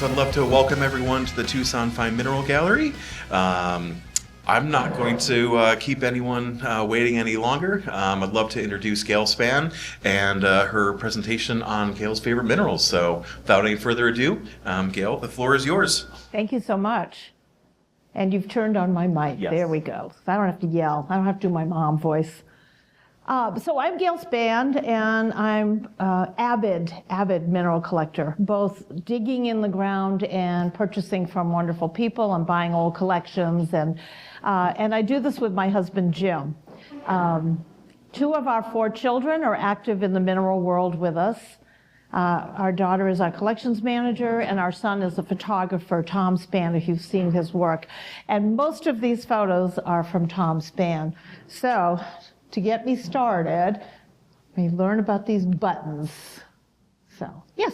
So I'd love to welcome everyone to the Tucson Fine Mineral Gallery. I'm not going to keep anyone waiting any longer. I'd love to introduce Gail Spann and her presentation on Gail's favorite minerals. So without any further ado, Gail, the floor is yours. Thank you so much. And you've turned on my mic. Yes. There we go. So I don't have to yell. I don't have to do my mom voice. So I'm Gail Spann, and I'm avid mineral collector, both digging in the ground and purchasing from wonderful people and buying old collections. And I do this with my husband, Jim. 2 of our 4 children are active in the mineral world with us. Our daughter is our collections manager, and our son is a photographer, Tom Spann, if you've seen his work. And most of these photos are from Tom Spann. So, to get me started, we learn about these buttons. So, yes,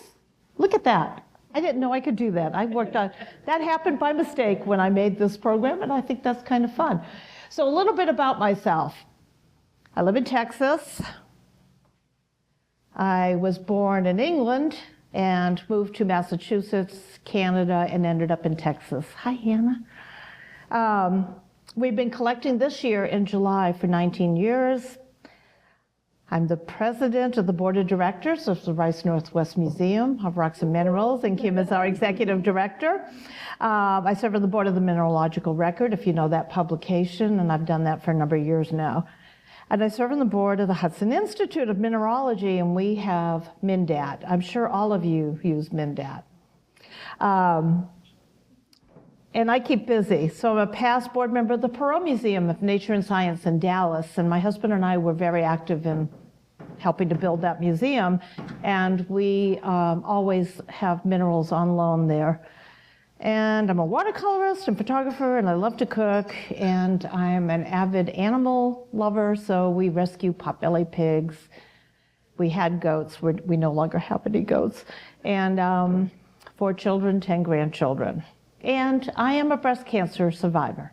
look at that. I didn't know I could do that. I worked on, that happened by mistake when I made this program, and I think that's kind of fun. So a little bit about myself. I live in Texas. I was born in England and moved to Massachusetts, Canada, and ended up in Texas. Hi, Hannah. We've been collecting this year in July for 19 years. I'm the president of the board of directors of the Rice Northwest Museum of Rocks and Minerals, and Kim is our executive director. I serve on the board of the Mineralogical Record, if you know that publication, and I've done that for a number of years now. And I serve on the board of the Hudson Institute of Mineralogy, and we have MnDAT. I'm sure all of you use MnDAT. And I keep busy. So I'm a past board member of the Perot Museum of Nature and Science in Dallas, and my husband and I were very active in helping to build that museum, and we always have minerals on loan there. And I'm a watercolorist and photographer, and I love to cook, and I'm an avid animal lover, so we rescue potbelly pigs. We had goats. We no longer have any goats. And 4 children, 10 grandchildren. And I am a breast cancer survivor.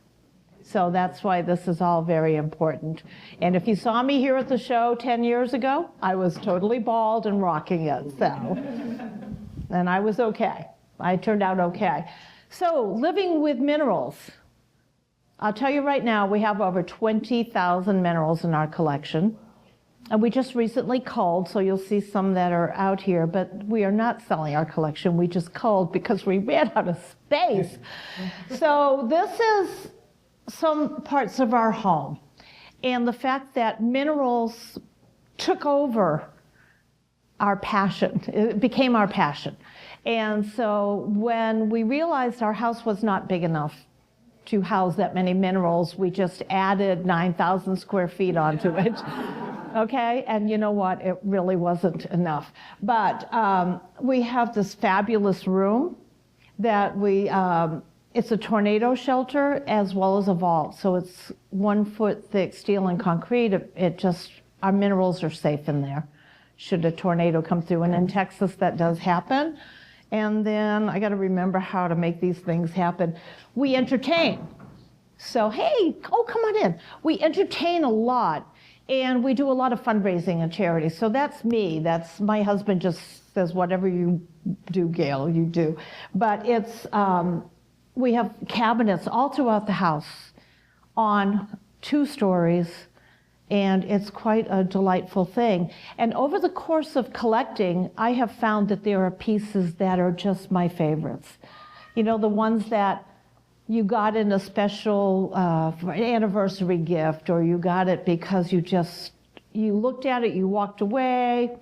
So that's why this is all very important. And if you saw me here at the show 10 years ago, I was totally bald and rocking it, so. And I was okay. I turned out okay. So living with minerals. I'll tell you right now, we have over 20,000 minerals in our collection. And we just recently culled, so you'll see some that are out here, but we are not selling our collection. We just culled because we ran out of space. So this is some parts of our home. And the fact that minerals took over our passion, it became our passion. And so when we realized our house was not big enough to house that many minerals, we just added 9,000 square feet onto it. Okay, and you know what, it really wasn't enough. But we have this fabulous room that it's a tornado shelter as well as a vault. So it's 1 foot thick steel and concrete. Our minerals are safe in there should a tornado come through. And in Texas, that does happen. And then I gotta remember how to make these things happen. We entertain. So, hey, come on in. We entertain a lot. And we do a lot of fundraising and charity. So that's me. That's my husband just says, whatever you do, Gail, you do. But it's, we have cabinets all throughout the house on 2 stories, and it's quite a delightful thing. And over the course of collecting, I have found that there are pieces that are just my favorites. You know, the ones that you got in a special anniversary gift, or you got it because you looked at it, you walked away,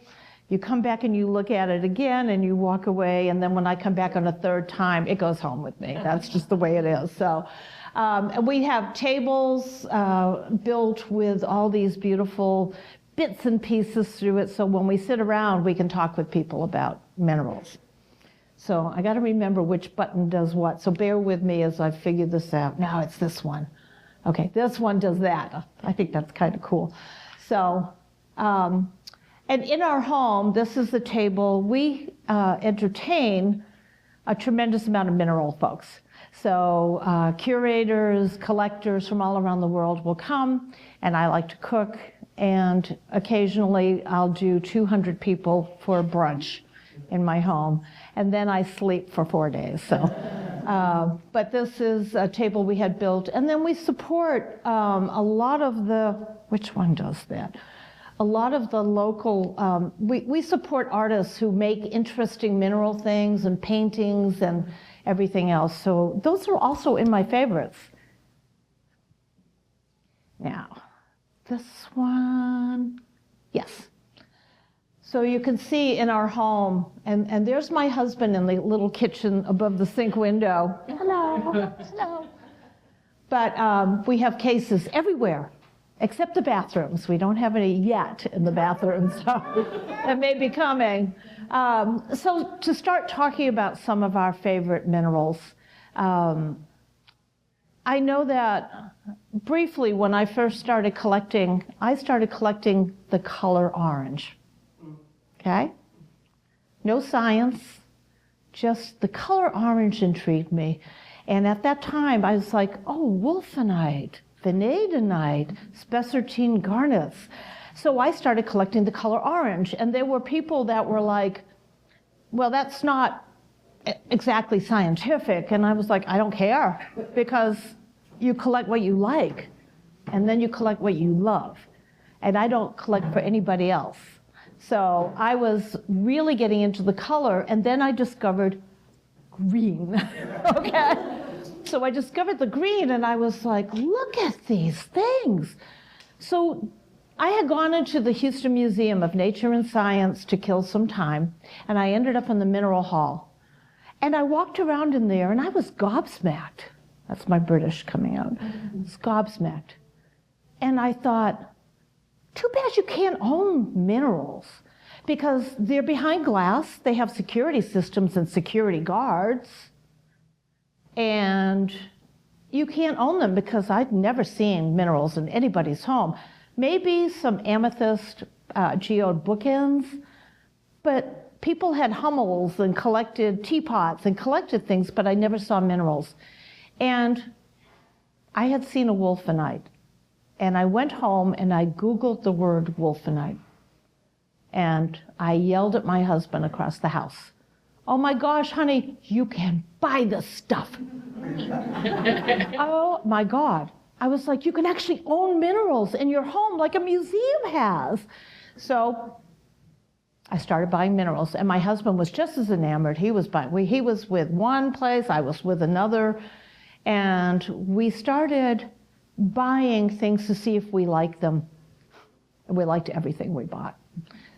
you come back and you look at it again and you walk away, and then when I come back on a 3rd time, it goes home with me. That's just the way it is. So we have tables built with all these beautiful bits and pieces through it, so when we sit around, we can talk with people about minerals. So I got to remember which button does what. So bear with me as I figure this out. Now it's this one. Okay, this one does that. I think that's kind of cool. So, and in our home, this is the table. We entertain a tremendous amount of mineral folks. So curators, collectors from all around the world will come, and I like to cook. And occasionally I'll do 200 people for brunch in my home. and then I sleep for 4 days. So, but this is a table we had built, and then we support a lot of the, which one does that? A lot of the local, we support artists who make interesting mineral things and paintings and everything else. So those are also in my favorites. Now, this one, yes. So you can see in our home, and there's my husband in the little kitchen above the sink window. Hello, hello. But we have cases everywhere, except the bathrooms. We don't have any yet in the bathrooms, so that may be coming. So to start talking about some of our favorite minerals, I know that briefly when I first started collecting, I started collecting the color orange. Okay? No science, just the color orange intrigued me. And at that time, I was like, oh, wolfenite, vanadinite, spessartine garnets. So I started collecting the color orange. And there were people that were like, well, that's not exactly scientific. And I was like, I don't care, because you collect what you like, and then you collect what you love. And I don't collect for anybody else. So I was really getting into the color, and then I discovered green, okay? So I discovered the green, and I was like, look at these things. So I had gone into the Houston Museum of Nature and Science to kill some time, and I ended up in the Mineral Hall. And I walked around in there, and I was gobsmacked. That's my British coming out. I was gobsmacked. And I thought, too bad you can't own minerals, because they're behind glass, they have security systems and security guards, and you can't own them because I'd never seen minerals in anybody's home. Maybe some amethyst geode bookends, but people had Hummels and collected teapots and collected things, but I never saw minerals. And I had seen a wolfenite. And I went home and I Googled the word wolfenite. And I yelled at my husband across the house, oh my gosh, honey, you can buy this stuff. Oh my God. I was like, you can actually own minerals in your home like a museum has. So I started buying minerals, and my husband was just as enamored. He was with one place, I was with another, and we started buying things to see if we liked them. We liked everything we bought.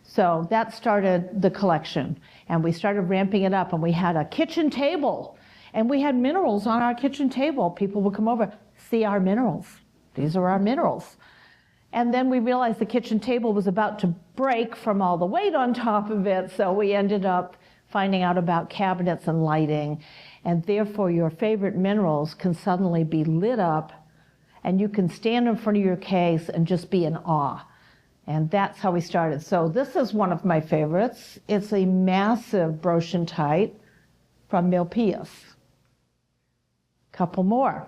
So that started the collection, and we started ramping it up, and we had a kitchen table, and we had minerals on our kitchen table. People would come over, see our minerals. These are our minerals. And then we realized the kitchen table was about to break from all the weight on top of it, so we ended up finding out about cabinets and lighting, and therefore your favorite minerals can suddenly be lit up, and you can stand in front of your case and just be in awe. And that's how we started. So this is one of my favorites. It's a massive brochantite from Milpias. Couple more.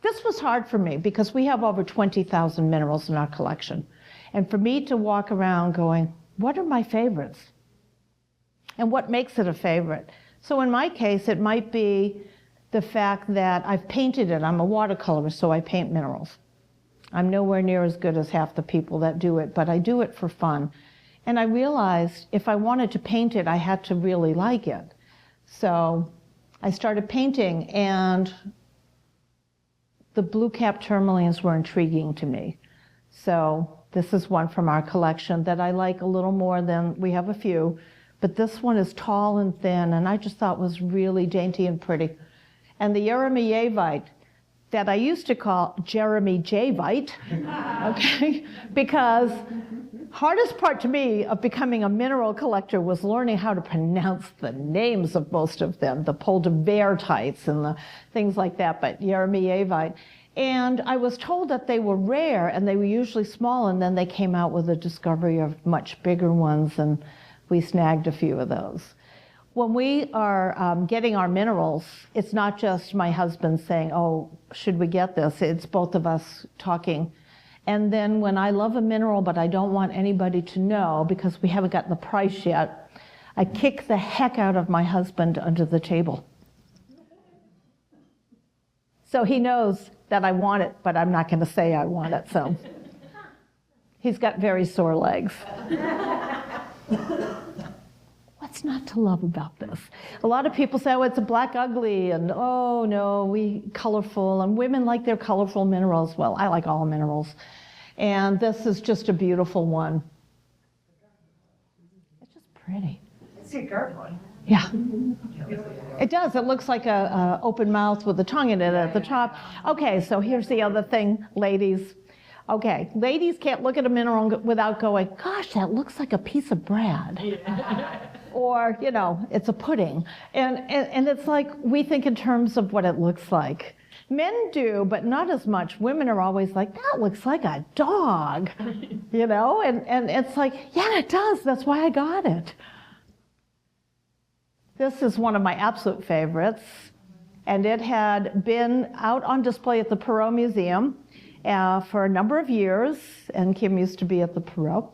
This was hard for me because we have over 20,000 minerals in our collection. And for me to walk around going, what are my favorites? And what makes it a favorite? So in my case, it might be the fact that I've painted it. I'm a watercolorist, so I paint minerals. I'm nowhere near as good as half the people that do it, but I do it for fun. And I realized if I wanted to paint it, I had to really like it. So I started painting, and the blue cap tourmalines were intriguing to me. So this is one from our collection that I like a little more than, we have a few, but this one is tall and thin, and I just thought was really dainty and pretty. And the Yeremiyevite, that I used to call Jeremy Javite, okay? Because hardest part to me of becoming a mineral collector was learning how to pronounce the names of most of them, the poldervaertites and the things like that, but Yeremiyevite. And I was told that they were rare and they were usually small, and then they came out with a discovery of much bigger ones, and we snagged a few of those. When we are getting our minerals, it's not just my husband saying, oh, should we get this? It's both of us talking. And then when I love a mineral, but I don't want anybody to know because we haven't gotten the price yet, I kick the heck out of my husband under the table. So he knows that I want it, but I'm not going to say I want it, so. He's got very sore legs. What's not to love about this? A lot of people say, oh, it's a black ugly, and oh no, colorful, and women like their colorful minerals. Well, I like all minerals. And this is just a beautiful one. It's just pretty. It's a guard one. Yeah. It does. It looks like a open mouth with a tongue in it at the top. Okay, so here's the other thing, ladies. Okay, ladies can't look at a mineral without going, gosh, that looks like a piece of bread. Or, you know, it's a pudding. And it's like, we think in terms of what it looks like. Men do, but not as much. Women are always like, that looks like a dog, you know? And it's like, yeah, it does. That's why I got it. This is one of my absolute favorites. And it had been out on display at the Perot Museum for a number of years. And Kim used to be at the Perot.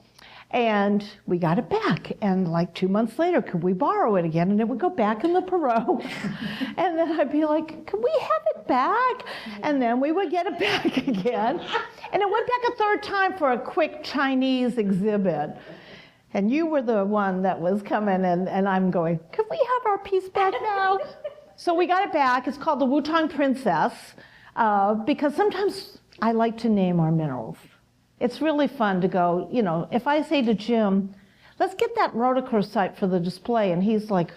And we got it back. And like 2 months later, could we borrow it again? And it would go back in the Perot. And then I'd be like, could we have it back? And then we would get it back again. And it went back a third time for a quick Chinese exhibit. And you were the one that was coming, and I'm going, could we have our piece back now? So we got it back. It's called the Wutong Princess, because sometimes I like to name our minerals. It's really fun to go, you know, if I say to Jim, let's get that rhodochrosite for the display, and he's like,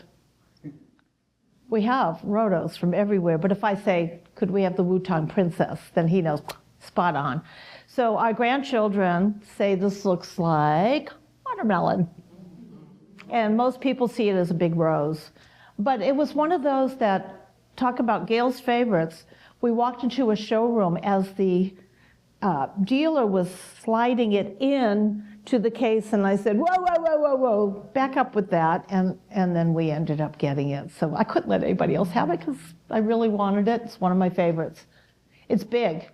we have rhodos from everywhere, but if I say, could we have the Wutong Princess, then he knows, spot on. So our grandchildren say this looks like watermelon, and most people see it as a big rose. But it was one of those that, talk about Gail's favorites, we walked into a showroom as the dealer was sliding it in to the case, and I said, whoa, whoa, whoa, whoa, whoa, back up with that, and then we ended up getting it. So I couldn't let anybody else have it because I really wanted it. It's one of my favorites. It's big.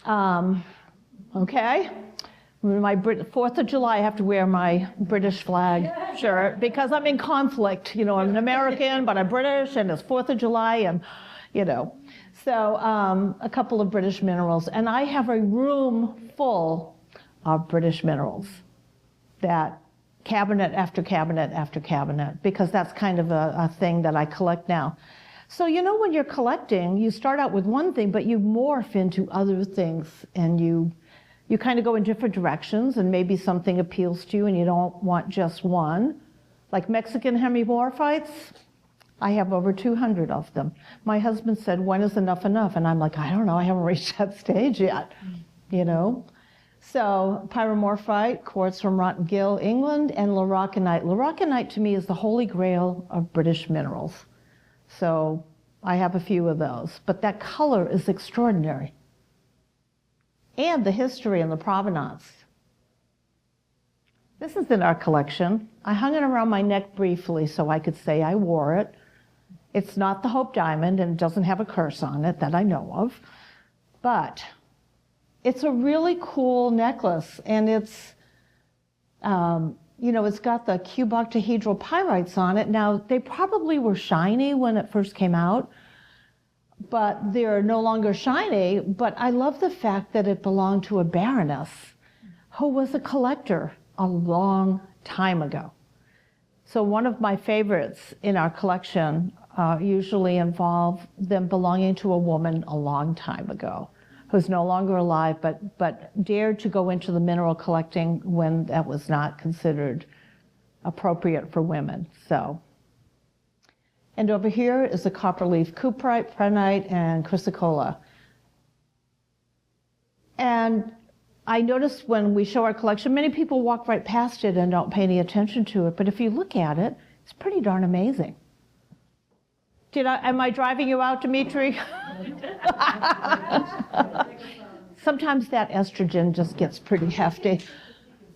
Okay. My 4th of July, I have to wear my British flag shirt because I'm in conflict. You know, I'm an American, but I'm British, and it's 4th of July, and, you know. So a couple of British minerals. And I have a room full of British minerals, that cabinet after cabinet after cabinet, because that's kind of a thing that I collect now. So, you know, when you're collecting, you start out with one thing, but you morph into other things, and you kind of go in different directions, and maybe something appeals to you and you don't want just one. Like Mexican hemimorphites, I have over 200 of them. My husband said, when is enough enough? And I'm like, I don't know, I haven't reached that stage yet, you know? So pyromorphite, quartz from Rotten Gill, England, and loroconite. Loroconite to me is the holy grail of British minerals. So I have a few of those, but that color is extraordinary. And the history and the provenance. This is in our collection. I hung it around my neck briefly so I could say I wore it. It's not the Hope Diamond, and it doesn't have a curse on it that I know of, but it's a really cool necklace, and it's, you know, it's got the cuboctahedral pyrites on it. Now, they probably were shiny when it first came out, but they're no longer shiny. But I love the fact that it belonged to a baroness who was a collector a long time ago. So one of my favorites in our collection usually involve them belonging to a woman a long time ago, who's no longer alive, but dared to go into the mineral collecting when that was not considered appropriate for women. So. And over here is the copper leaf cuprite, prehnite, and chrysocolla. And I noticed when we show our collection, many people walk right past it and don't pay any attention to it. But if you look at it, it's pretty darn amazing. Am I driving you out, Dimitri? Sometimes that estrogen just gets pretty hefty.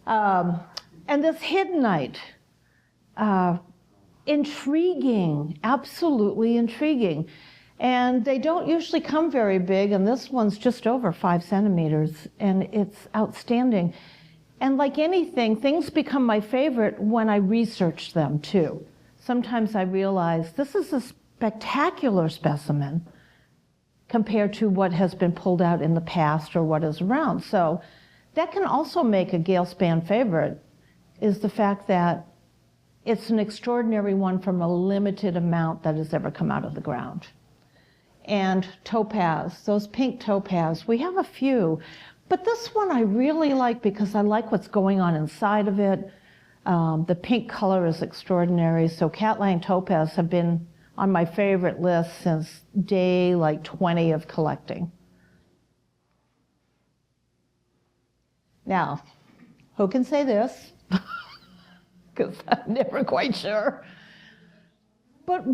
And this hiddenite, intriguing, absolutely intriguing. And they don't usually come very big, and this one's just over 5 centimeters, and it's outstanding. And like anything, things become my favorite when I research them too. Sometimes I realize this is a spectacular specimen compared to what has been pulled out in the past or what is around. So that can also make a Gail Spann favorite, is the fact that it's an extraordinary one from a limited amount that has ever come out of the ground. And topaz, those pink topaz, we have a few, but this one I really like because I like what's going on inside of it. The pink color is extraordinary, so Cat-Lang topaz have been on my favorite list since day like 20 of collecting. Now, who can say this? Because I'm never quite sure. But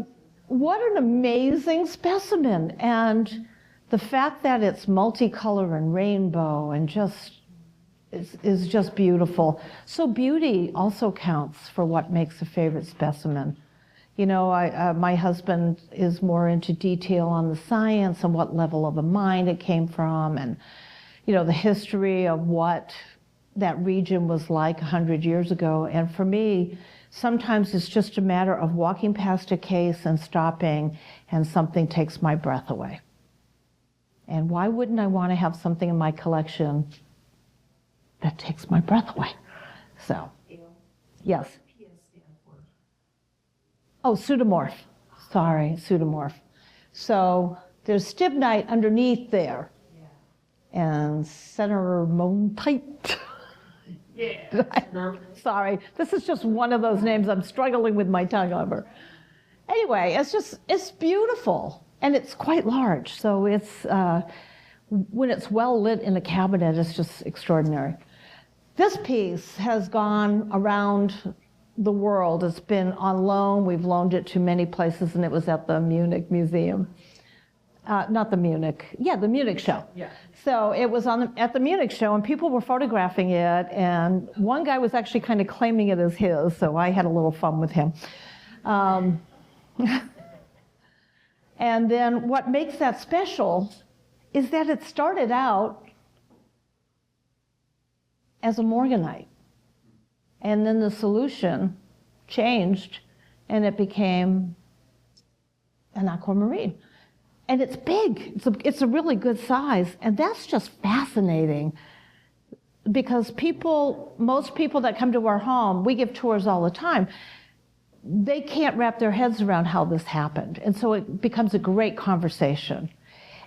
what an amazing specimen. And the fact that it's multicolor and rainbow and just is just beautiful. So beauty also counts for what makes a favorite specimen. You know, my husband is more into detail on the science and what level of a mine it came from, and, you know, the history of what that region was like 100 years ago. And for me, sometimes it's just a matter of walking past a case and stopping, and something takes my breath away. And why wouldn't I want to have something in my collection that takes my breath away? So, yes. Oh, pseudomorph. Sorry, pseudomorph. So there's stibnite underneath there. And centermontite. Yeah. Sorry, this is just one of those names I'm struggling with my tongue over. Anyway, it's beautiful, and it's quite large. So it's, when it's well lit in a cabinet, it's just extraordinary. This piece has gone around the world. It's been on loan. We've loaned it to many places, and it was at the Munich Museum. Not the Munich, the Munich show. Yeah. So it was at the Munich show, and people were photographing it, and one guy was actually kind of claiming it as his, so I had a little fun with him. And then what makes that special is that it started out as a morganite. And then the solution changed, and it became an aquamarine. And it's big. It's a really good size. And that's just fascinating, because most people that come to our home, we give tours all the time, they can't wrap their heads around how this happened. And so it becomes a great conversation.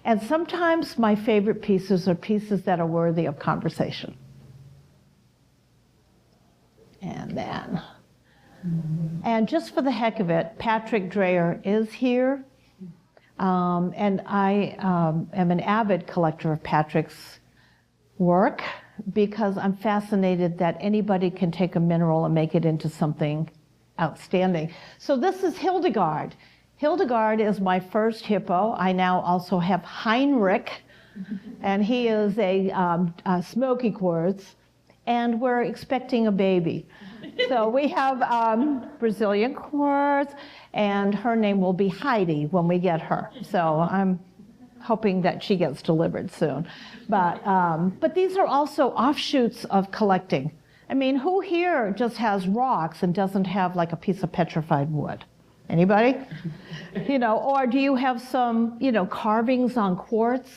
And sometimes my favorite pieces are pieces that are worthy of conversation. And then, and just for the heck of it, Patrick Dreyer is here. And I am an avid collector of Patrick's work, because I'm fascinated that anybody can take a mineral and make it into something outstanding. So this is Hildegard. Hildegard is my first hippo. I now also have Heinrich, and he is a smoky quartz, and we're expecting a baby. So we have Brazilian quartz, and her name will be Heidi when we get her. So I'm hoping that she gets delivered soon. But these are also offshoots of collecting. I mean, who here just has rocks and doesn't have like a piece of petrified wood? Anybody? You know, or do you have some, you know, carvings on quartz,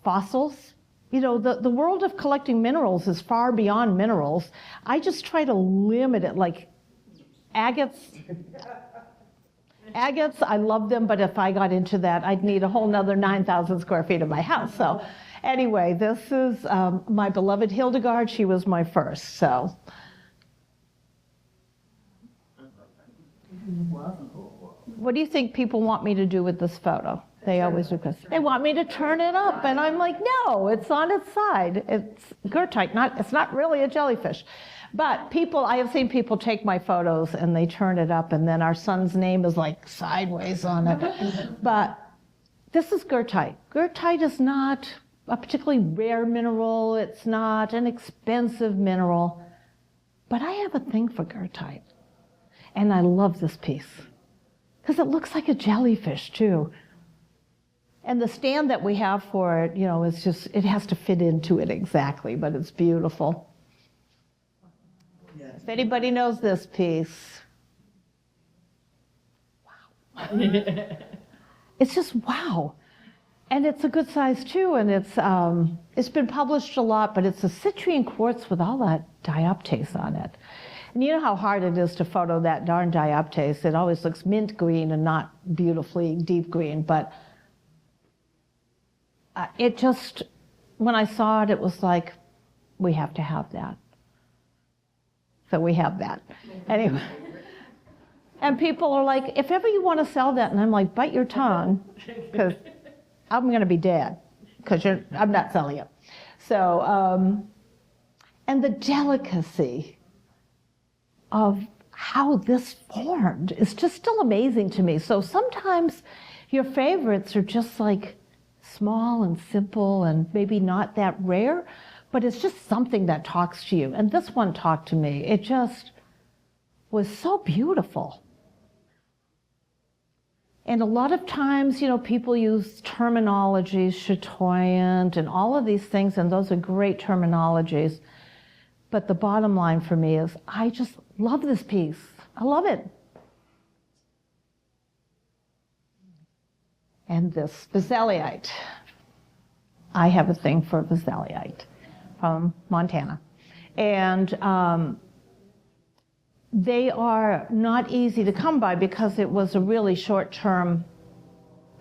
fossils? You know, the world of collecting minerals is far beyond minerals. I just try to limit it, like agates. Agates, I love them, but if I got into that, I'd need a whole nother 9,000 square feet of my house. So anyway, this is my beloved Hildegard. She was my first, so. What do you think people want me to do with this photo? They always request. They want me to turn it up, and I'm like, no, it's on its side. It's goethite, it's not really a jellyfish. But I have seen people take my photos and they turn it up, and then our son's name is like sideways on it. But this is goethite. Goethite is not a particularly rare mineral. It's not an expensive mineral. But I have a thing for goethite. And I love this piece, because it looks like a jellyfish too. And the stand that we have for it, you know, is just, it has to fit into it exactly, but it's beautiful. If anybody knows this piece, wow. It's just wow. And it's a good size too, and it's been published a lot, but it's a citrine quartz with all that dioptase on it. And you know how hard it is to photo that darn dioptase. It always looks mint green and not beautifully deep green, but it just, when I saw it, it was like, we have to have that. So we have that. Anyway. And people are like, if ever you want to sell that, and I'm like, bite your tongue, because I'm going to be dead, because I'm not selling it. So, and the delicacy of how this formed is just still amazing to me. So sometimes your favorites are just like small and simple and maybe not that rare, but it's just something that talks to you. And this one talked to me. It just was so beautiful. And a lot of times, you know, people use terminologies, chatoyant, and all of these things, and those are great terminologies. But the bottom line for me is, I just love this piece. I love it. And this Vesaliite. I have a thing for Vesaliite from Montana. And they are not easy to come by because it was a really short-term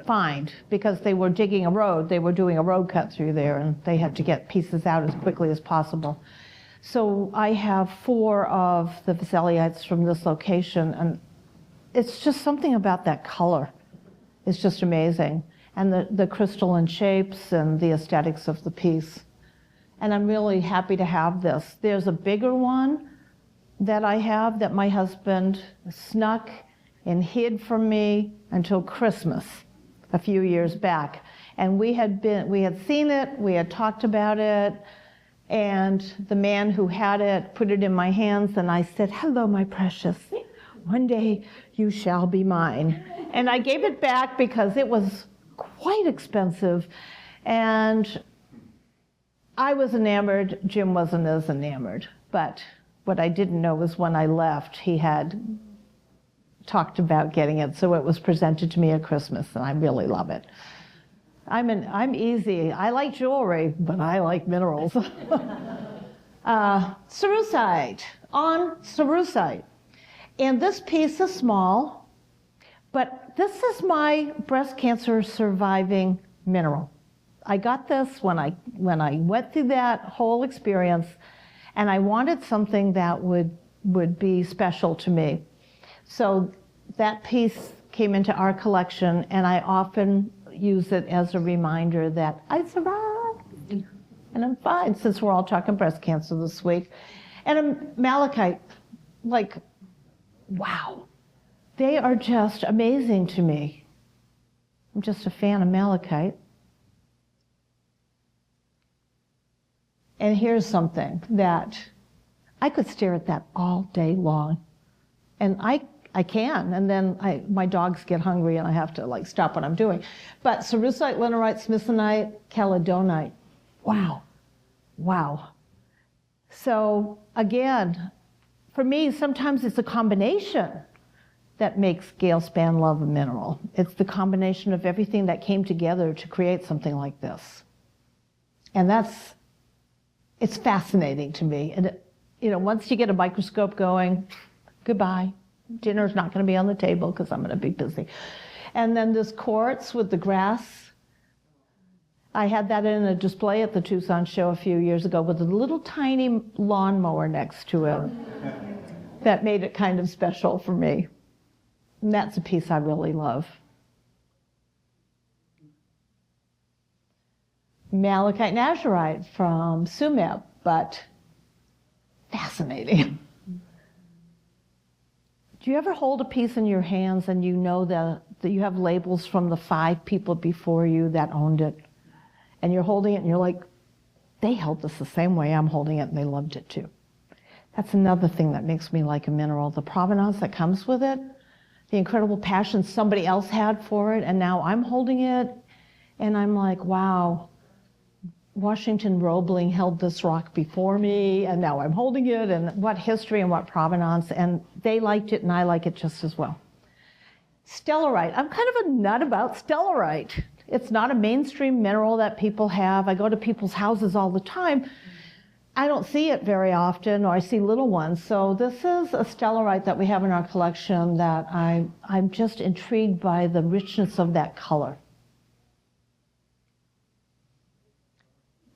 find, because they were digging a road. They were doing a road cut through there, and they had to get pieces out as quickly as possible. So I have 4 of the Vesaliites from this location, and it's just something about that color. It's just amazing. And the crystalline shapes and the aesthetics of the piece. And I'm really happy to have this. There's a bigger one that I have that my husband snuck and hid from me until Christmas a few years back. And we had seen it, we had talked about it, and the man who had it put it in my hands, and I said, "Hello, my precious. One day you shall be mine." And I gave it back because it was quite expensive, and I was enamored. Jim wasn't as enamored, but what I didn't know was when I left, he had talked about getting it, so it was presented to me at Christmas, and I really love it. I'm easy. I like jewelry, but I like minerals. Cerussite, on cerussite. And this piece is small, but this is my breast cancer surviving mineral. I got this when I went through that whole experience, and I wanted something that would be special to me. So that piece came into our collection, and I often use it as a reminder that I survived, and I'm fine, since we're all talking breast cancer this week. And a malachite, like, wow. They are just amazing to me. I'm just a fan of malachite. And here's something that I could stare at that all day long. And I can, and then my dogs get hungry and I have to like stop what I'm doing. But cerussite, linerite, smithsonite, caledonite. Wow. Wow. So again, for me, sometimes it's a combination that makes Gail Spann love a mineral. It's the combination of everything that came together to create something like this. And it's fascinating to me. And once you get a microscope going, goodbye. Dinner's not going to be on the table because I'm going to be busy. And then this quartz with the grass. I had that in a display at the Tucson show a few years ago with a little tiny lawnmower next to it. That made it kind of special for me. And that's a piece I really love. Malachite nazarite from Sumeb, but fascinating. Do you ever hold a piece in your hands and you know that you have labels from the 5 people before you that owned it? And you're holding it and you're like, they held this the same way I'm holding it and they loved it too. That's another thing that makes me like a mineral. The provenance that comes with it, the incredible passion somebody else had for it, and now I'm holding it, And I'm like, wow, Washington Roebling held this rock before me, and now I'm holding it, and what history and what provenance, and they liked it, and I like it just as well. Stellarite. I'm kind of a nut about stellarite. It's not a mainstream mineral that people have. I go to people's houses all the time. I don't see it very often, or I see little ones. So this is a stellarite that we have in our collection that I'm just intrigued by the richness of that color.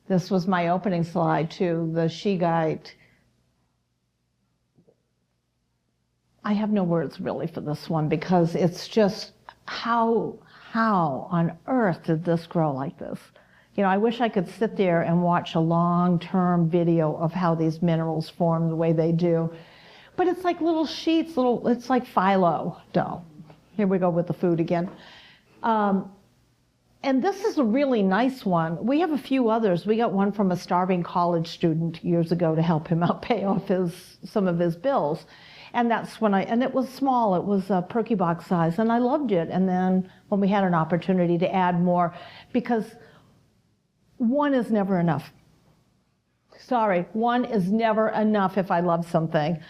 This was my opening slide too, the Shigite. I have no words really for this one because it's just how on earth did this grow like this? You know, I wish I could sit there and watch a long-term video of how these minerals form the way they do. But it's like little sheets, it's like phyllo dough. Here we go with the food again. And this is a really nice one. We have a few others. We got one from a starving college student years ago to help him out pay off some of his bills. And that's when and it was small, it was a perky box size, and I loved it. And then when we had an opportunity to add more, because one is never enough. Sorry, one is never enough if I love something.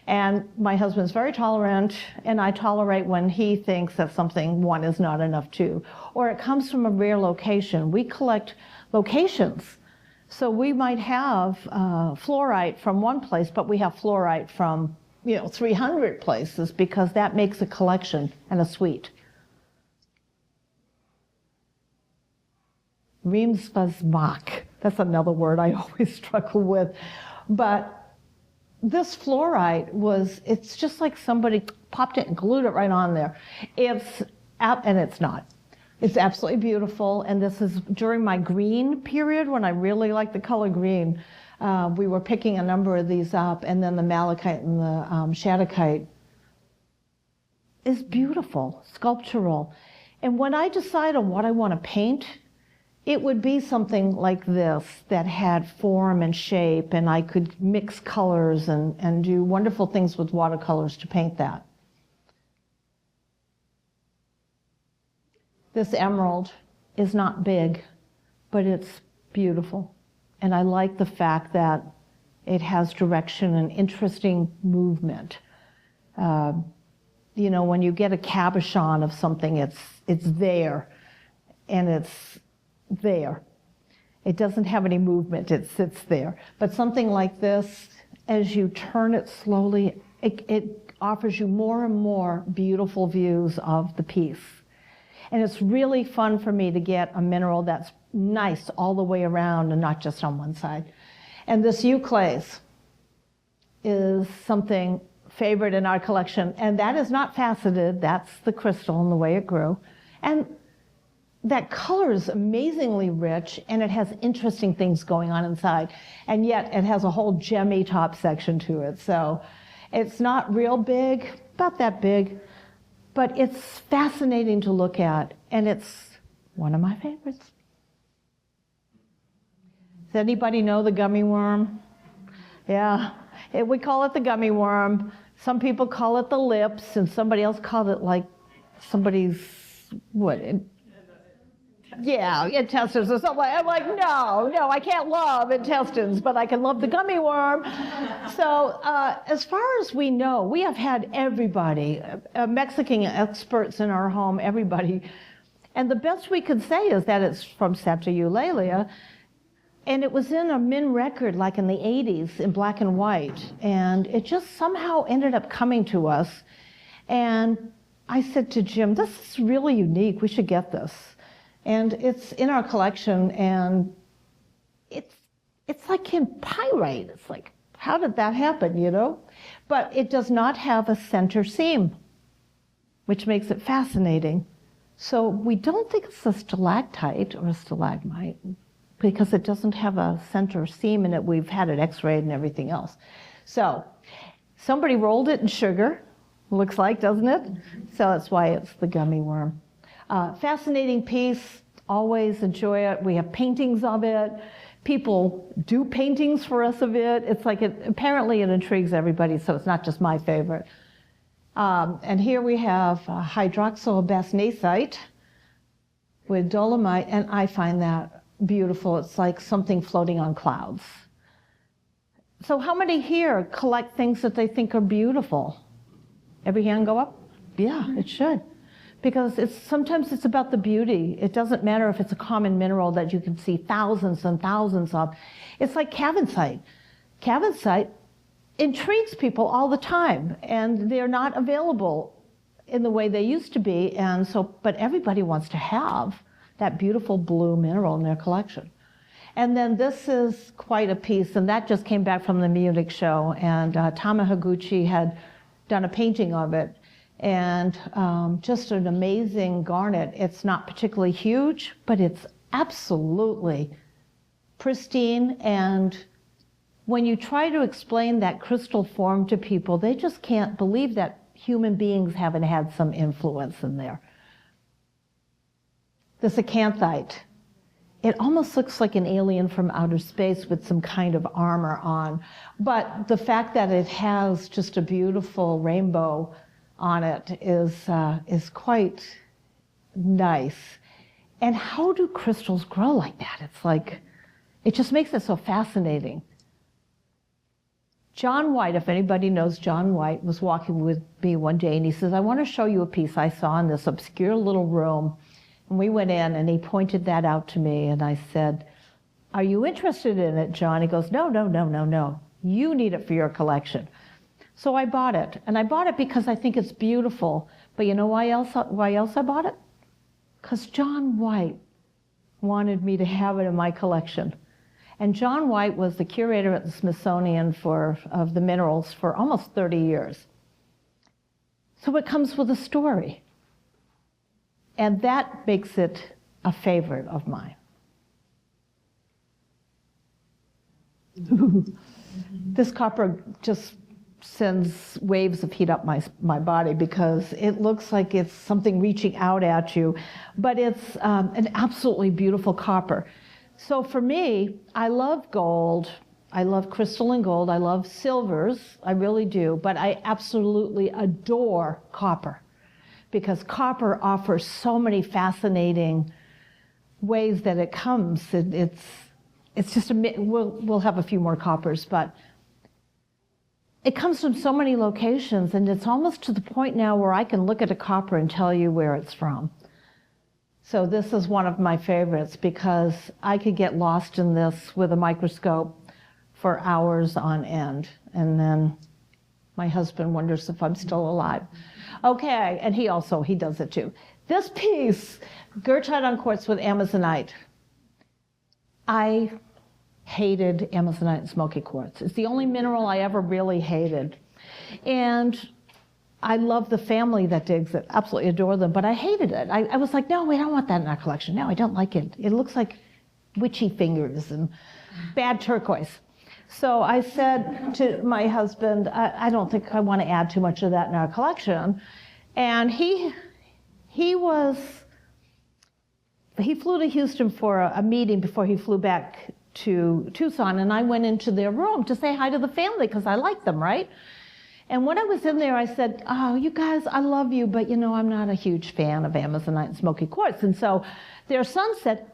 And my husband's very tolerant, and I tolerate when he thinks that one is not enough too. Or it comes from a rare location. We collect locations. So we might have fluorite from one place, but we have fluorite from 300 places because that makes a collection and a suite. Reemsvasmak. That's another word I always struggle with. But this fluorite it's just like somebody popped it and glued it right on there. And it's not. It's absolutely beautiful. And this is during my green period when I really like the color green. We were picking a number of these up, and then the malachite and the shadokite is beautiful, sculptural. And when I decide on what I want to paint, it would be something like this that had form and shape, and I could mix colors and do wonderful things with watercolors to paint that. This emerald is not big, but it's beautiful. And I like the fact that it has direction and interesting movement. When you get a cabochon of something, it's there, and it's there. It doesn't have any movement, it sits there. But something like this, as you turn it slowly, it offers you more and more beautiful views of the piece. And it's really fun for me to get a mineral that's nice all the way around and not just on one side. And this euclase is something favorite in our collection, and that is not faceted, that's the crystal and the way it grew. And that color is amazingly rich, and it has interesting things going on inside, and yet it has a whole gemmy top section to it. So it's not real big, about that big, but it's fascinating to look at, and it's one of my favorites. Does anybody know the gummy worm? Yeah, we call it the gummy worm. Some people call it the lips, and somebody else called it like somebody's, intestines or something. I'm like, no, I can't love intestines, but I can love the gummy worm. So as far as we know, we have had everybody, Mexican experts in our home, everybody. And the best we could say is that it's from Santa Eulalia. And it was in a Min record like in the 80s in black and white. And it just somehow ended up coming to us. And I said to Jim, this is really unique. We should get this. And it's in our collection, and it's like in pyrite. It's like, how did that happen, But it does not have a center seam, which makes it fascinating. So we don't think it's a stalactite or a stalagmite because it doesn't have a center seam in it. We've had it x-rayed and everything else. So somebody rolled it in sugar, looks like, doesn't it? So that's why it's the gummy worm. Fascinating piece, always enjoy it. We have paintings of it. People do paintings for us of it. It's like, apparently it intrigues everybody, so it's not just my favorite. And here we have hydroxylbasnasite. with dolomite, and I find that beautiful. It's like something floating on clouds. So how many here collect things that they think are beautiful? Every hand go up? Yeah, it should. Because sometimes it's about the beauty. It doesn't matter if it's a common mineral that you can see thousands and thousands of. It's like cavensite. Cavensite intrigues people all the time, and they're not available in the way they used to be, and so, but everybody wants to have that beautiful blue mineral in their collection. And then this is quite a piece, and that just came back from the Munich show, and Tama Higuchi had done a painting of it, and just an amazing garnet. It's not particularly huge, but it's absolutely pristine, and when you try to explain that crystal form to people, they just can't believe that human beings haven't had some influence in there. This acanthite, it almost looks like an alien from outer space with some kind of armor on. But the fact that it has just a beautiful rainbow on it is quite nice. And how do crystals grow like that? It's like, it just makes it so fascinating. John White, if anybody knows John White, was walking with me one day, and he says, I want to show you a piece I saw in this obscure little room. And we went in, and he pointed that out to me, and I said, are you interested in it, John? He goes, no, no, no, no, no. You need it for your collection. So I bought it, and I bought it because I think it's beautiful. But you know why else I bought it? Because John White wanted me to have it in my collection. And John White was the curator at the Smithsonian of the minerals for almost 30 years. So it comes with a story. And that makes it a favorite of mine. This copper just sends waves of heat up my body because it looks like it's something reaching out at you, but it's an absolutely beautiful copper. So for me, I love gold, I love crystalline gold, I love silvers, I really do, but I absolutely adore copper because copper offers so many fascinating ways that it comes. It's just, we'll have a few more coppers, but it comes from so many locations, and it's almost to the point now where I can look at a copper and tell you where it's from. So this is one of my favorites because I could get lost in this with a microscope for hours on end. And then my husband wonders if I'm still alive. Okay, and he does it too. This piece, Goethite on quartz with Amazonite. I hated Amazonite and smoky quartz. It's the only mineral I ever really hated. And I love the family that digs it, absolutely adore them, but I hated it. I was like, no, we don't want that in our collection. No, I don't like it. It looks like witchy fingers and bad turquoise. So I said to my husband, I don't think I want to add too much of that in our collection. And he flew to Houston for a meeting before he flew back to Tucson, and I went into their room to say hi to the family because I like them, right? And when I was in there, I said, oh, you guys, I love you, but you know, I'm not a huge fan of Amazonite and smoky quartz. And so their son said,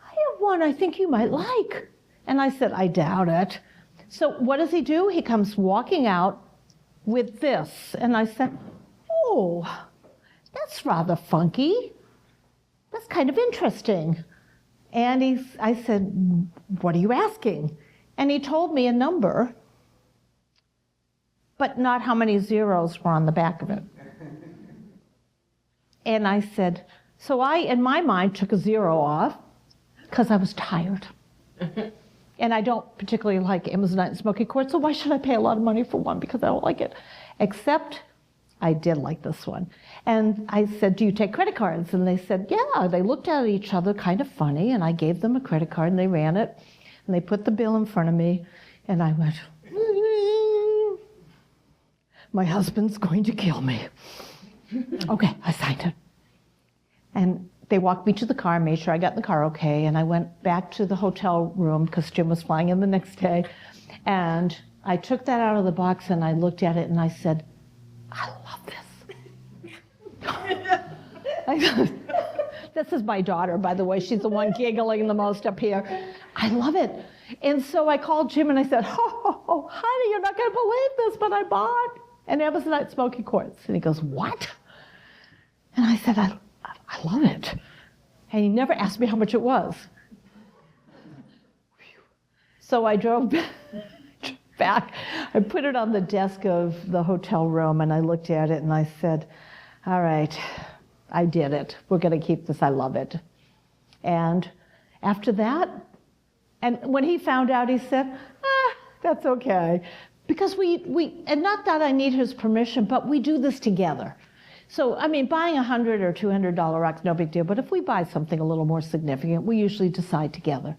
I have one I think you might like. And I said, I doubt it. So what does he do? He comes walking out with this. And I said, oh, that's rather funky. That's kind of interesting. And I said, what are you asking? And he told me a number, but not how many zeros were on the back of it. And I said, so I, in my mind, took a zero off because I was tired. And I don't particularly like Amazonite and smoky quartz, so why should I pay a lot of money for one because I don't like it? Except I did like this one. And I said, do you take credit cards? And they said, yeah. They looked at each other kind of funny, and I gave them a credit card, and they ran it, and they put the bill in front of me, and I went, my husband's going to kill me. Okay, I signed it. And they walked me to the car, made sure I got in the car okay, and I went back to the hotel room because Jim was flying in the next day. And I took that out of the box and I looked at it and I said, I love this. This is my daughter, by the way. She's the one giggling the most up here. I love it. And so I called Jim and I said, oh, honey, you're not going to believe this, but I bought an Amazonite smoky quartz. And he goes, what? And I said, I love it. And he never asked me how much it was. So I drove back. I put it on the desk of the hotel room, and I looked at it, and I said, all right, I did it. We're going to keep this. I love it. And after that, and when he found out, he said, that's okay. Because we, and not that I need his permission, but we do this together. So, I mean, buying $100 or $200 rock's no big deal, but if we buy something a little more significant, we usually decide together.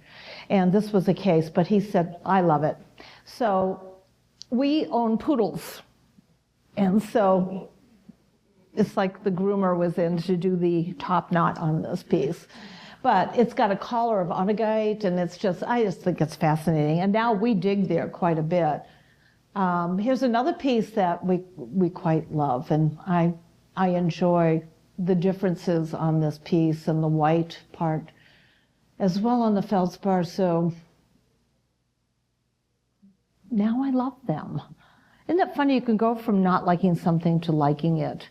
And this was the case, but he said, I love it. So, we own poodles. And so, it's like the groomer was in to do the top knot on this piece. But it's got a collar of onagite, and I just think it's fascinating. And now we dig there quite a bit. Here's another piece that we quite love, and I enjoy the differences on this piece and the white part as well on the feldspar. So now I love them. Isn't that funny? You can go from not liking something to liking it.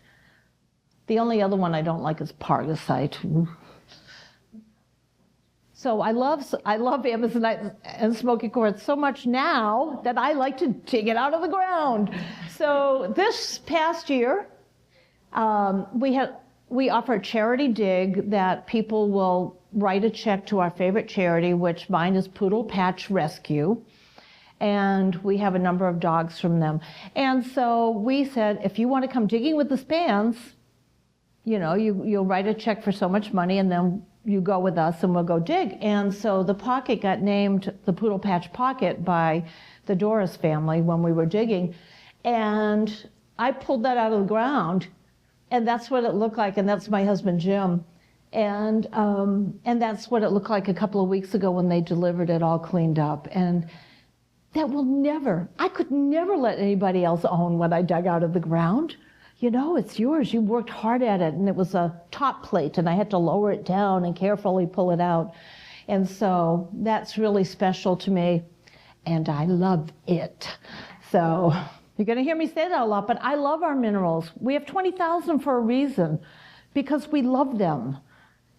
The only other one I don't like is Pargasite. So I love Amazonite and smoky quartz so much now that I like to dig it out of the ground. So this past year, we offer a charity dig that people will write a check to our favorite charity, which mine is Poodle Patch Rescue. And we have a number of dogs from them. And so we said, if you want to come digging with the Spanns, you'll write a check for so much money, and then you go with us and we'll go dig. And so the pocket got named the Poodle Patch Pocket by the Doris family when we were digging. And I pulled that out of the ground, and that's what it looked like, and that's my husband Jim. And that's what it looked like a couple of weeks ago when they delivered it all cleaned up. And I could never let anybody else own what I dug out of the ground. It's yours. You worked hard at it, and it was a top plate, and I had to lower it down and carefully pull it out. And so that's really special to me, and I love it. So you're going to hear me say that a lot, but I love our minerals. We have 20,000 for a reason, because we love them.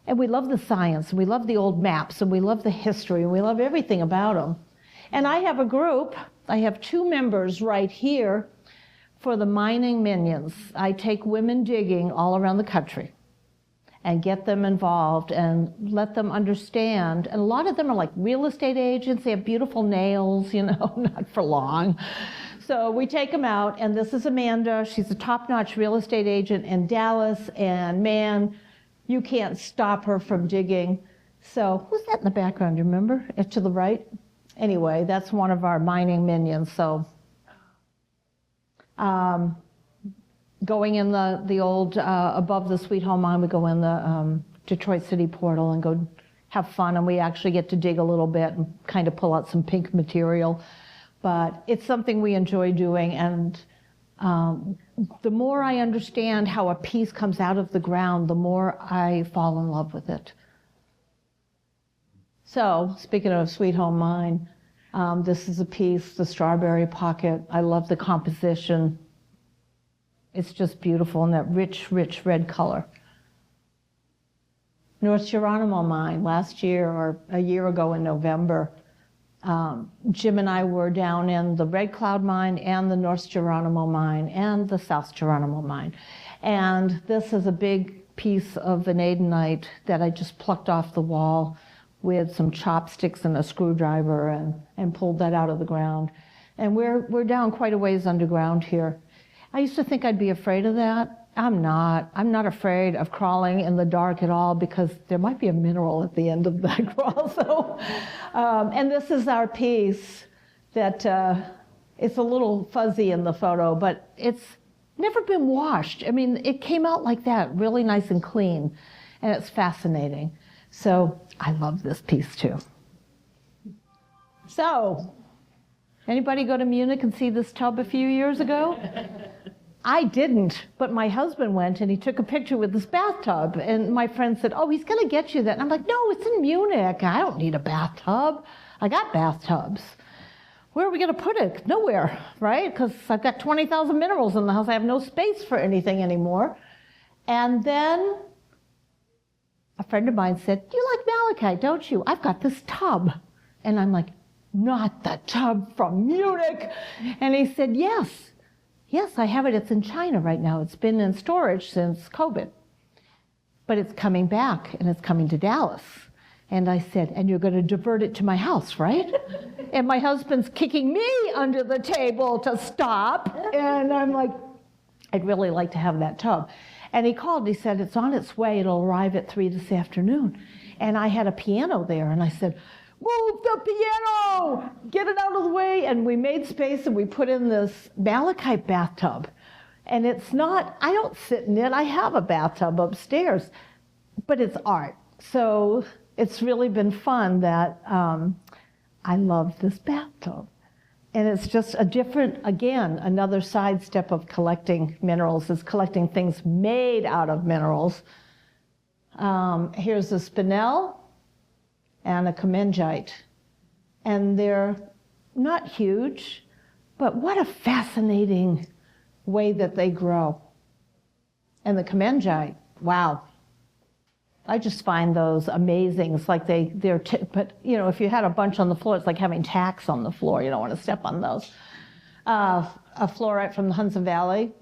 And we love the science, and we love the old maps, and we love the history, and we love everything about them. And I have a group. I have 2 members right here for the mining minions. I take women digging all around the country and get them involved and let them understand. And a lot of them are like real estate agents. They have beautiful nails, not for long. So we take them out, and this is Amanda. She's a top-notch real estate agent in Dallas, and man, you can't stop her from digging. So who's that in the background, do you remember? It's to the right? Anyway, that's one of our mining minions. So going in the old, above the Sweet Home Mine, we go in the Detroit City portal and go have fun, and we actually get to dig a little bit and kind of pull out some pink material. But it's something we enjoy doing, and the more I understand how a piece comes out of the ground, the more I fall in love with it. So, speaking of Sweet Home Mine, this is a piece, the Strawberry Pocket. I love the composition. It's just beautiful in that rich, rich red color. North Geronimo Mine, last year or a year ago in November, Jim and I were down in the Red Cloud Mine and the North Geronimo Mine and the South Geronimo Mine. And this is a big piece of vanadinite that I just plucked off the wall with some chopsticks and a screwdriver and pulled that out of the ground. And we're down quite a ways underground here. I used to think I'd be afraid of that. I'm not. I'm not afraid of crawling in the dark at all, because there might be a mineral at the end of that crawl. So, and this is our piece that it's a little fuzzy in the photo, but it's never been washed. I mean, it came out like that, really nice and clean, and it's fascinating. So I love this piece too. So, anybody go to Munich and see this tub a few years ago? I didn't, but my husband went and he took a picture with this bathtub. And my friend said, oh, he's going to get you that. And I'm like, no, it's in Munich. I don't need a bathtub. I got bathtubs. Where are we going to put it? Nowhere, right? Because I've got 20,000 minerals in the house. I have no space for anything anymore. And then a friend of mine said, you like malachite, don't you? I've got this tub. And I'm like, not the tub from Munich. And he said, yes. Yes, I have it. It's in China right now. It's been in storage since COVID. But it's coming back, and it's coming to Dallas. And I said, and you're going to divert it to my house, right? And my husband's kicking me under the table to stop. And I'm like, I'd really like to have that tub. And he called. He said, it's on its way. It'll arrive at 3 this afternoon. And I had a piano there, and I said, move the piano! Get it out of the way! And we made space, and we put in this malachite bathtub. And it's not, I don't sit in it. I have a bathtub upstairs. But it's art. So it's really been fun that I love this bathtub. And it's just a different, again, another sidestep of collecting minerals is collecting things made out of minerals. Here's a spinel and a komengite. And they're not huge, but what a fascinating way that they grow. And the komengite, wow. I just find those amazing. It's like but you know, if you had a bunch on the floor, it's like having tacks on the floor. You don't want to step on those. A fluorite from the Hudson Valley.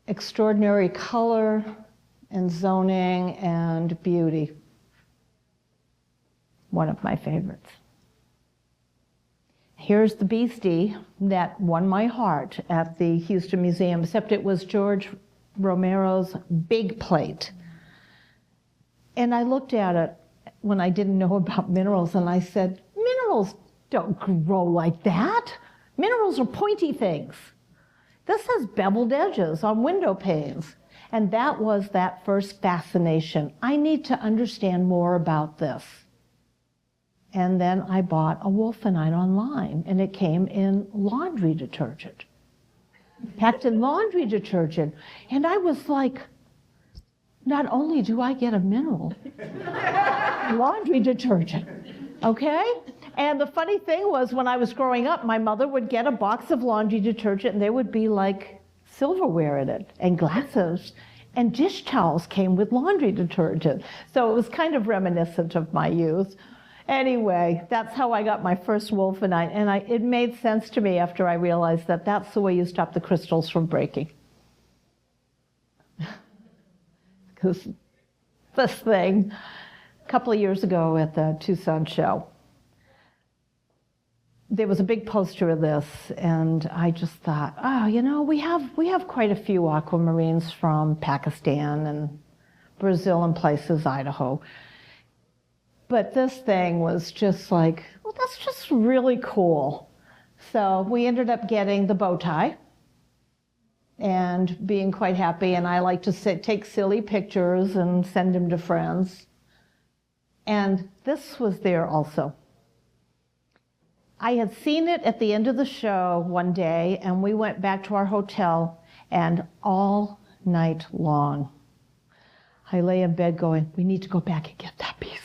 Extraordinary color and zoning and beauty. One of my favorites. Here's the beastie that won my heart at the Houston Museum, except it was George Romero's big plate. And I looked at it when I didn't know about minerals, and I said, minerals don't grow like that. Minerals are pointy things. This has beveled edges on window panes. And that was that first fascination. I need to understand more about this. And then I bought a wolfenite online, and it came in laundry detergent. Packed in laundry detergent. And I was like, not only do I get a mineral, laundry detergent, okay? And the funny thing was, when I was growing up, my mother would get a box of laundry detergent, and there would be like silverware in it, and glasses, and dish towels came with laundry detergent. So it was kind of reminiscent of my youth. Anyway, that's how I got my first wolfenite, and it made sense to me after I realized that that's the way you stop the crystals from breaking. Because this thing, a couple of years ago at the Tucson show, there was a big poster of this, and I just thought, oh, you know, we have quite a few aquamarines from Pakistan and Brazil and places, Idaho. But this thing was just like, well, that's just really cool. So we ended up getting the bow tie and being quite happy. And I like to take silly pictures and send them to friends. And this was there also. I had seen it at the end of the show one day, and we went back to our hotel, and all night long, I lay in bed going, we need to go back and get that piece.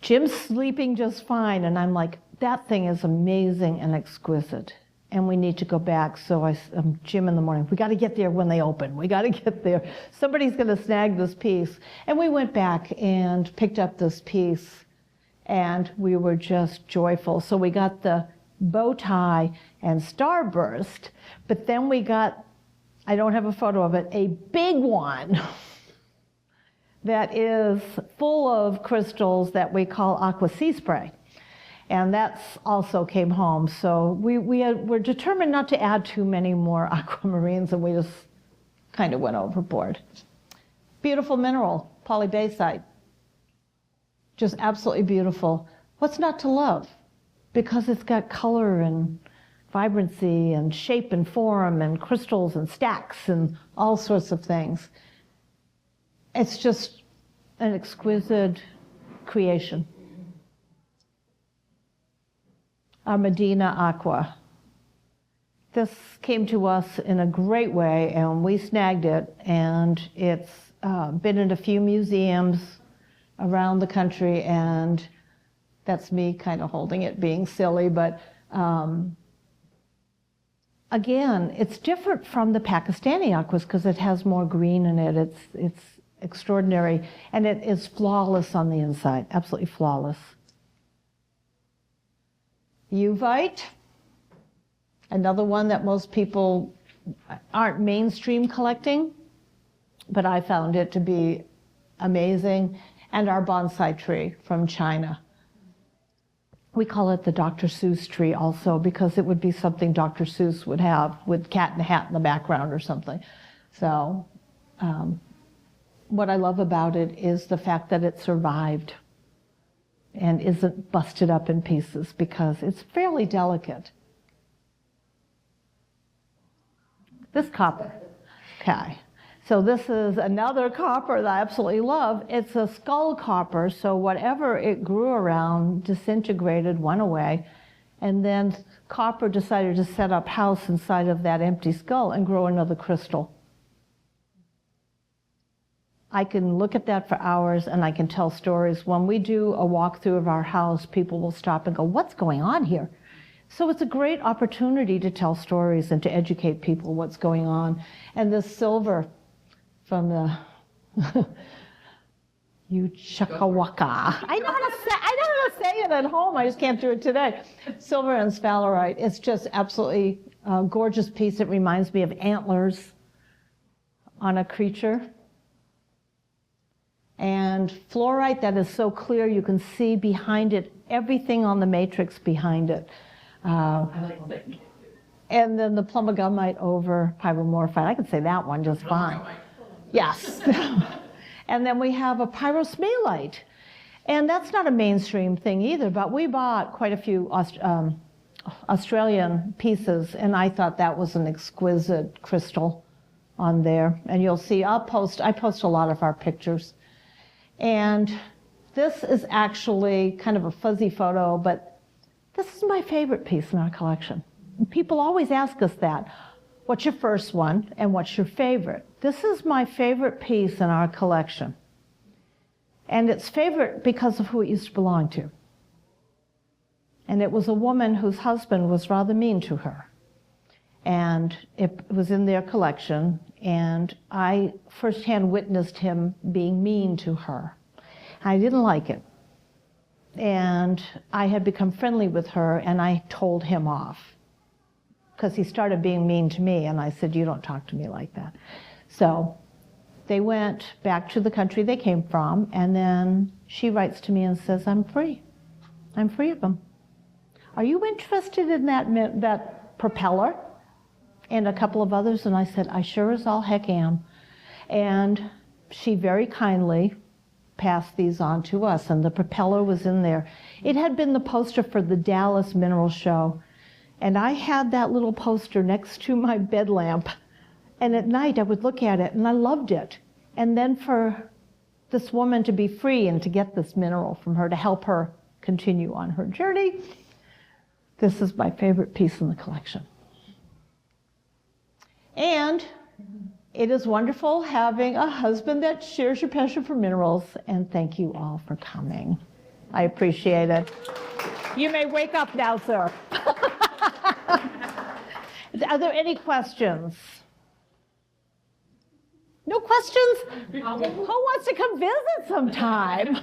Jim's sleeping just fine, and I'm like, that thing is amazing and exquisite, and we need to go back. So Jim in the morning, we got to get there when they open. We got to get there. Somebody's going to snag this piece. And we went back and picked up this piece, and we were just joyful. So we got the bow tie and starburst, but then we got, I don't have a photo of it, a big one that is full of crystals that we call aqua sea spray. And that's also came home. So we're determined not to add too many more aquamarines, and we just kind of went overboard. Beautiful mineral, polybasite. Just absolutely beautiful. What's not to love? Because it's got color and vibrancy and shape and form and crystals and stacks and all sorts of things. It's just an exquisite creation. Our Medina Aqua. this came to us in a great way, and we snagged it, and it's been in a few museums around the country, and that's me kind of holding it, being silly, but again, it's different from the Pakistani aquas because it has more green in it. It's extraordinary, and it is flawless on the inside, absolutely flawless. Uvite, another one that most people aren't mainstream collecting, but I found it to be amazing. And our bonsai tree from China. We call it the Dr. Seuss tree also because it would be something Dr. Seuss would have with Cat in a Hat in the background or something. So what I love about it is the fact that it survived and isn't busted up in pieces because it's fairly delicate. This copper, okay. So this is another copper that I absolutely love. It's a skull copper, so whatever it grew around disintegrated, went away, and then copper decided to set up house inside of that empty skull and grow another crystal. I can look at that for hours and I can tell stories. When we do a walkthrough of our house, people will stop and go, "What's going on here?" So it's a great opportunity to tell stories and to educate people what's going on. And this silver from the Chakawaka. I know how to say it at home. I just can't do it today. Silver and sphalerite. It's just absolutely a gorgeous piece. It reminds me of antlers on a creature. And fluorite that is so clear you can see behind it everything on the matrix behind it. And then the plumagumite over pyromorphite. I can say that one just fine. Yes. And then we have a pyrosmalite. And that's not a mainstream thing either, but we bought quite a few Australian pieces, and I thought that was an exquisite crystal on there. And you'll see, I post a lot of our pictures. And this is actually kind of a fuzzy photo, but this is my favorite piece in our collection. People always ask us that. What's your first one and what's your favorite? This is my favorite piece in our collection. And it's favorite because of who it used to belong to. And it was a woman whose husband was rather mean to her. And it was in their collection, and I firsthand witnessed him being mean to her. I didn't like it. And I had become friendly with her, and I told him off because he started being mean to me, and I said, "You don't talk to me like that." So they went back to the country they came from, and then she writes to me and says, "I'm free. I'm free of them. Are you interested in that propeller and a couple of others?" And I said, "I sure as all heck am." And she very kindly passed these on to us, and the propeller was in there. It had been the poster for the Dallas Mineral Show, and I had that little poster next to my bed lamp, and at night I would look at it, and I loved it. And then for this woman to be free and to get this mineral from her to help her continue on her journey, this is my favorite piece in the collection. And it is wonderful having a husband that shares your passion for minerals, and thank you all for coming. I appreciate it. You may wake up now, sir. Are there any questions? No questions? Who wants to come visit sometime?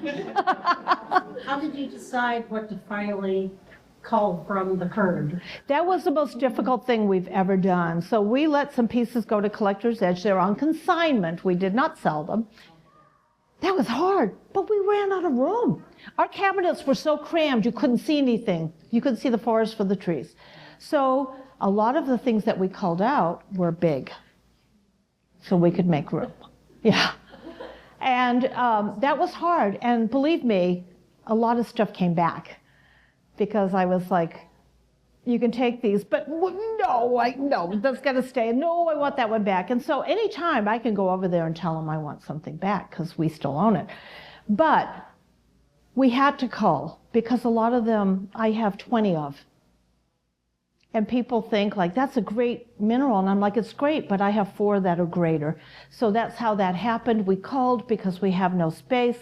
How did you decide what to finally cull from the herd? That was the most difficult thing we've ever done. So we let some pieces go to Collector's Edge. They're on consignment. We did not sell them. That was hard, but we ran out of room. Our cabinets were so crammed you couldn't see anything. You couldn't see the forest for the trees. So a lot of the things that we culled out were big, so we could make room. Yeah. And that was hard. And believe me, a lot of stuff came back because I was like, you can take these, but no, that's got to stay. No, I want that one back. And so anytime I can go over there and tell them I want something back because we still own it. But we had to cull because a lot of them I have 20 of. And people think like, that's a great mineral. And I'm like, it's great, but I have 4 that are greater. So that's how that happened. We culled because we have no space.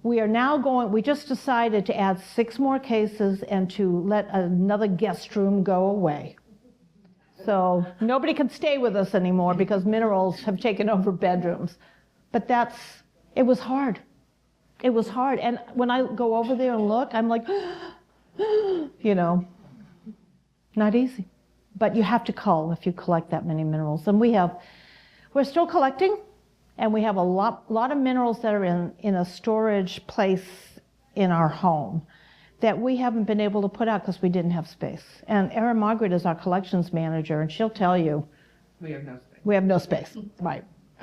We are now we just decided to add 6 more cases and to let another guest room go away. So nobody can stay with us anymore because minerals have taken over bedrooms. But it was hard. It was hard. And when I go over there and look, I'm like, you know, not easy. But you have to cull if you collect that many minerals. And we're still collecting, and we have a lot of minerals that are in a storage place in our home that we haven't been able to put out because we didn't have space. And Erin Margaret is our collections manager, and she'll tell you, we have no space. We have no space.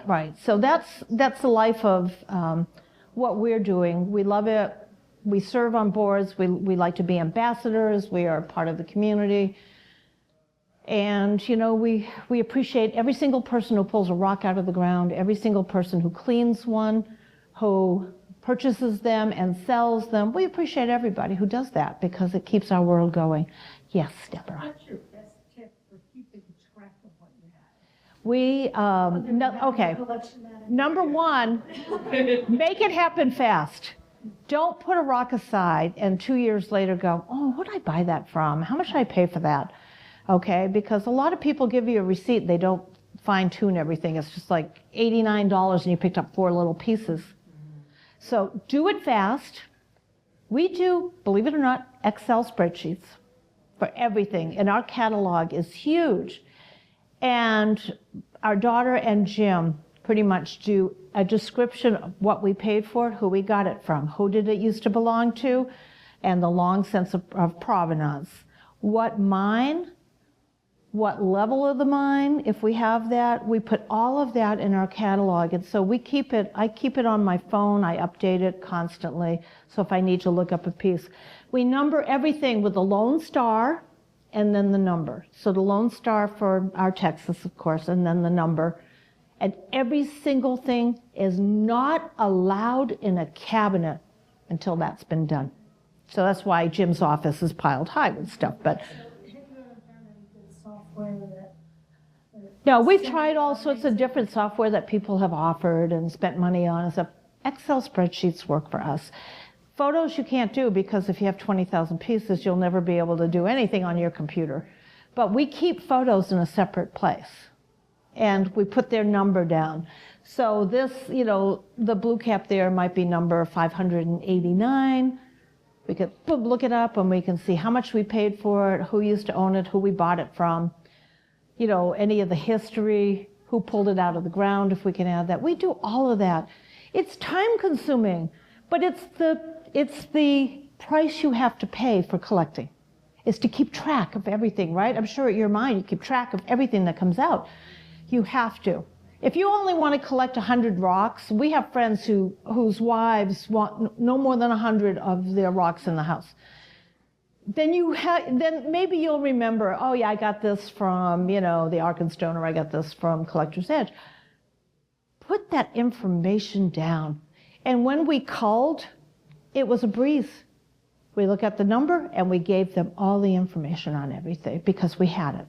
Right. So that's the life of what we're doing. We love it. We serve on boards. We like to be ambassadors. We are part of the community. And, you know, we appreciate every single person who pulls a rock out of the ground, every single person who cleans one, who purchases them and sells them. We appreciate everybody who does that because it keeps our world going. Yes, Deborah. What's your best tip for keeping track of what you have? Okay. Number 1, make it happen fast. Don't put a rock aside and 2 years later go, oh, what did I buy that from? How much did I pay for that? Okay, because a lot of people give you a receipt, they don't fine tune everything. It's just like $89 and you picked up 4 little pieces. So do it fast. We do, believe it or not, Excel spreadsheets for everything, and our catalog is huge. And our daughter and Jim pretty much do a description of what we paid for it, who we got it from, who did it used to belong to, and the long sense of provenance. What mine, what level of the mine, if we have that, we put all of that in our catalog. And so I keep it on my phone, I update it constantly, so if I need to look up a piece. We number everything with a lone star and then the number. So the lone star for our Texas, of course, and then the number. And every single thing is not allowed in a cabinet until that's been done. So that's why Jim's office is piled high with stuff. But no, we've tried all sorts of different software that people have offered and spent money on. So Excel spreadsheets work for us. Photos you can't do because if you have 20,000 pieces, you'll never be able to do anything on your computer. But we keep photos in a separate place. And we put their number down. So this, you know, the blue cap there might be number 589. We could look it up and we can see how much we paid for it, who used to own it, who we bought it from, you know, any of the history, who pulled it out of the ground, if we can add that. We do all of that. It's time consuming, but it's the price you have to pay for collecting, is to keep track of everything, right? I'm sure at your mind you keep track of everything that comes out. You have to. If you only want to collect 100 rocks, we have friends whose wives want no more than 100 of their rocks in the house. Then maybe you'll remember, oh yeah, I got this from, you know, the Arkenstone, or I got this from Collector's Edge. Put that information down. And when we culled, it was a breeze. We look at the number and we gave them all the information on everything because we had it.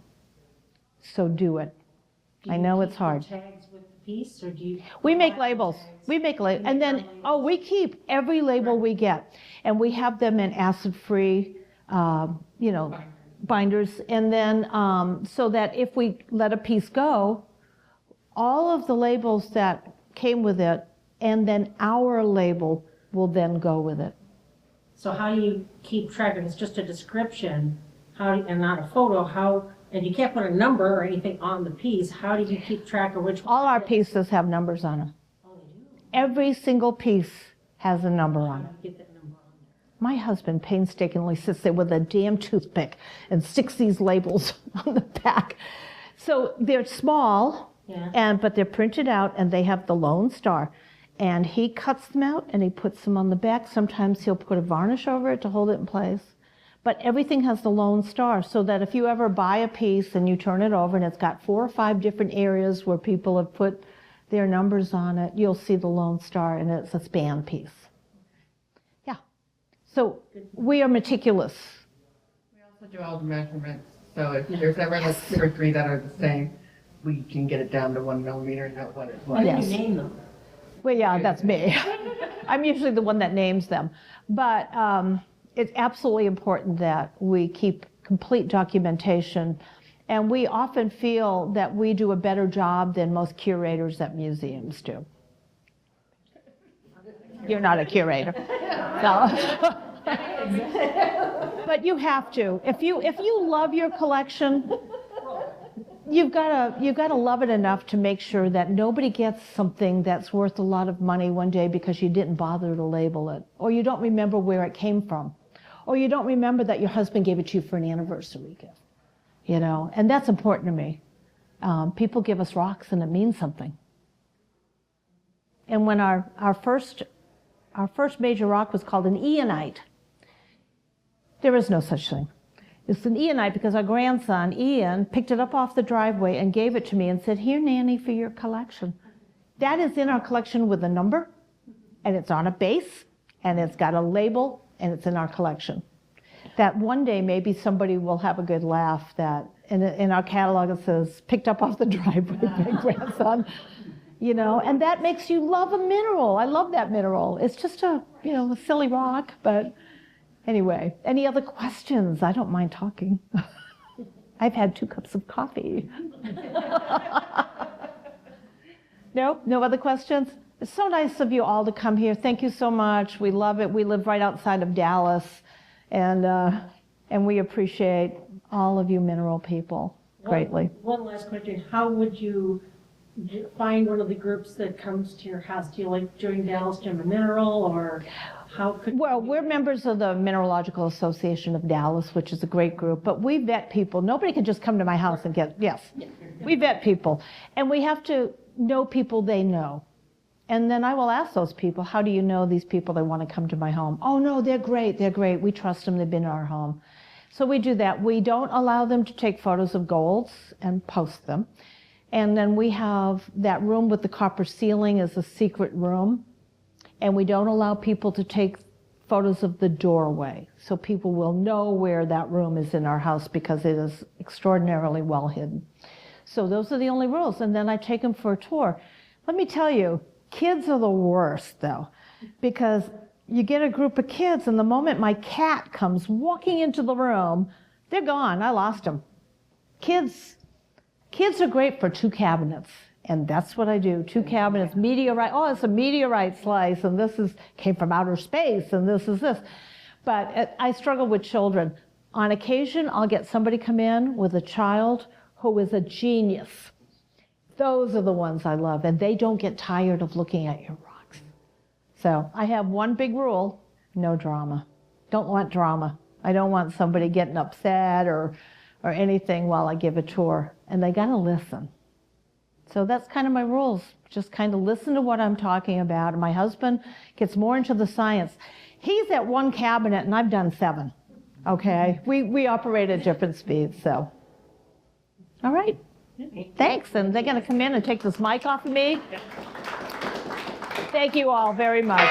So do it. I know it's hard. Tags with the piece, or do you? We make labels. We make labels. And then, we keep every label we get. And we have them in acid-free, you know, binders. And then, so that if we let a piece go, all of the labels that came with it, and then our label will then go with it. So how do you keep track? If it's just a description, and not a photo, and you can't put a number or anything on the piece, how do you keep track of which one? All our pieces have numbers on them. Oh, they do? Every single piece has a number on it. How do you get that number on there? My husband painstakingly sits there with a damn toothpick and sticks these labels on the back. So they're small, but they're printed out and they have the lone star. And he cuts them out and he puts them on the back. Sometimes he'll put a varnish over it to hold it in place. But everything has the lone star, so that if you ever buy a piece and you turn it over and it's got 4 or 5 different areas where people have put their numbers on it, you'll see the lone star and it's a Spann piece. Yeah. So we are meticulous. We also do all the measurements, So if there's ever like 2 or 3 that are the same, we can get it down to 1 millimeter, know what it's How like. do you Yes. name them? Well, yeah, that's me. I'm usually the one that names them. But it's absolutely important that we keep complete documentation. And we often feel that we do a better job than most curators at museums do. You're not a curator. So. But you have to. If you love your collection, you've got to love it enough to make sure that nobody gets something that's worth a lot of money one day because you didn't bother to label it, or you don't remember where it came from, or you don't remember that your husband gave it to you for an anniversary gift. You know, and that's important to me. People give us rocks and it means something. And when our first major rock was called an Ianite, there is no such thing. It's an Ianite because our grandson, Ian, picked it up off the driveway and gave it to me and said, "Here, Nanny, for your collection." That is in our collection with a number, and it's on a base, and it's got a label, and it's in our collection. That one day maybe somebody will have a good laugh that in our catalog it says, "Picked up off the driveway by grandson." You know, and that makes you love a mineral. I love that mineral. It's just a silly rock, but anyway, any other questions? I don't mind talking. I've had 2 cups of coffee. No other questions? It's so nice of you all to come here. Thank you so much. We love it. We live right outside of Dallas, and we appreciate all of you mineral people greatly. One last question. How would you find one of the groups that comes to your house? Do you like join Dallas Gem and Mineral, or how could? Well, we're members of the Mineralogical Association of Dallas, which is a great group, but we vet people. Nobody can just come to my house and we vet people. And we have to know people they know. And then I will ask those people, how do you know these people that want to come to my home? Oh, no, they're great. We trust them. They've been in our home. So we do that. We don't allow them to take photos of golds and post them. And then we have that room with the copper ceiling is a secret room. And we don't allow people to take photos of the doorway. So people will know where that room is in our house because it is extraordinarily well hidden. So those are the only rules. And then I take them for a tour. Let me tell you, kids are the worst, though, because you get a group of kids, and the moment my cat comes walking into the room, they're gone. I lost them. Kids are great for 2 cabinets, and that's what I do. 2 cabinets, meteorite. Oh, it's a meteorite slice, and came from outer space, and this is this. But I struggle with children. On occasion, I'll get somebody come in with a child who is a genius. Those are the ones I love, and they don't get tired of looking at your rocks. So I have one big rule: no drama. Don't want drama. I don't want somebody getting upset or anything while I give a tour, and they gotta listen. So that's kind of my rules. Just kind of listen to what I'm talking about. And my husband gets more into the science. He's at 1 cabinet, and I've done 7. Okay, we operate at different speeds. So, all right. Thanks, and they're going to come in and take this mic off of me. Thank you all very much.